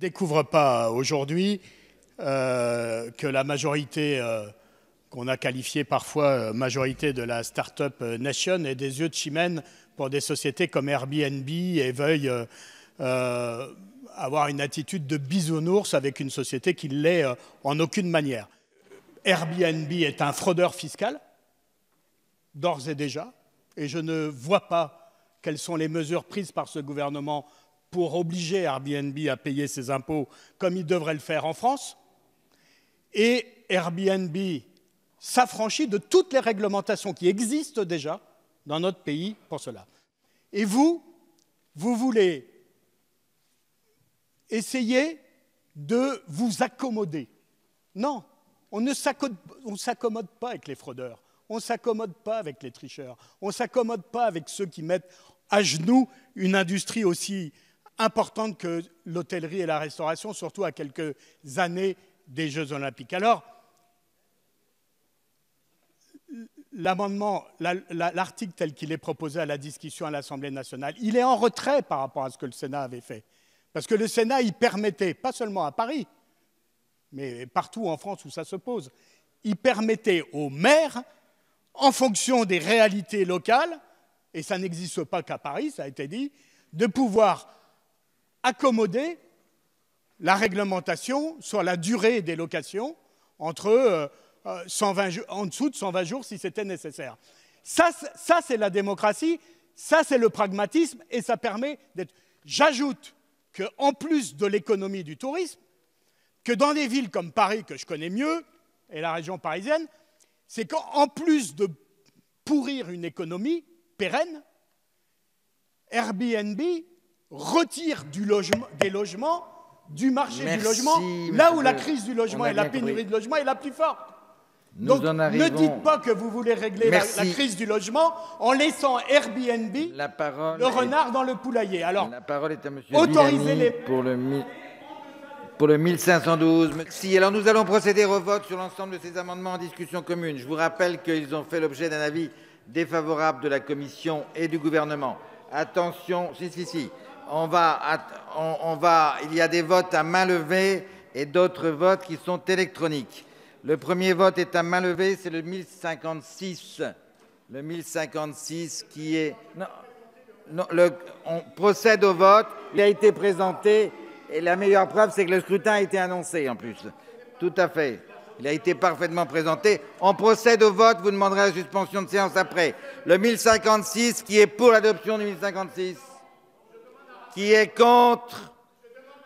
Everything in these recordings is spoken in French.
découvre pas aujourd'hui que la majorité qu'on a qualifiée parfois majorité de la Startup Nation ait des yeux de chimène pour des sociétés comme Airbnb et veuille avoir une attitude de bisounours avec une société qui l'est en aucune manière. Airbnb est un fraudeur fiscal, d'ores et déjà, et je ne vois pas quelles sont les mesures prises par ce gouvernement pour obliger Airbnb à payer ses impôts comme il devrait le faire en France. Et Airbnb s'affranchit de toutes les réglementations qui existent déjà dans notre pays pour cela. Et vous voulez essayer de vous accommoder. Non, on ne s'accommode pas avec les fraudeurs, on ne s'accommode pas avec les tricheurs, on ne s'accommode pas avec ceux qui mettent à genoux une industrie aussi importante que l'hôtellerie et la restauration, surtout à quelques années des Jeux Olympiques. Alors, l'amendement, l'article tel qu'il est proposé à la discussion à l'Assemblée nationale, il est en retrait par rapport à ce que le Sénat avait fait. Parce que le Sénat, il permettait, pas seulement à Paris, mais partout en France où ça se pose, il permettait aux maires, en fonction des réalités locales, et ça n'existe pas qu'à Paris, ça a été dit, de pouvoir accommoder la réglementation sur la durée des locations entre 120 jours, en dessous de 120 jours si c'était nécessaire. Ça c'est la démocratie, ça c'est le pragmatisme, et ça permet d'être... J'ajoute qu'en plus de l'économie du tourisme, que dans des villes comme Paris, que je connais mieux, et la région parisienne, c'est qu'en plus de pourrir une économie pérenne, Airbnb retire des logements du marché du logement, là où la crise du logement et la pénurie de logement est la plus forte. Donc ne dites pas que vous voulez régler la crise du logement en laissant Airbnb le renard dans le poulailler. Alors, la parole est à M. Villani pour le 1512. Merci. Alors nous allons procéder au vote sur l'ensemble de ces amendements en discussion commune. Je vous rappelle qu'ils ont fait l'objet d'un avis défavorable de la Commission et du gouvernement. Attention, si. Il y a des votes à main levée et d'autres votes qui sont électroniques. Le premier vote est à main levée, c'est le 1056. Le 1056 qui est... on procède au vote, il a été présenté et la meilleure preuve, c'est que le scrutin a été annoncé en plus. Tout à fait. Il a été parfaitement présenté. On procède au vote, vous demanderez la suspension de séance après. Le 1056 qui est pour l'adoption du 1056. Qui est contre?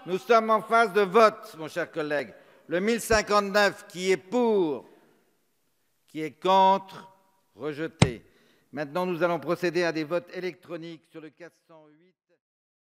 Nous sommes en phase de vote, mon cher collègue. Le 1059 qui est pour? Qui est contre? Rejeté. Maintenant, nous allons procéder à des votes électroniques sur le 408.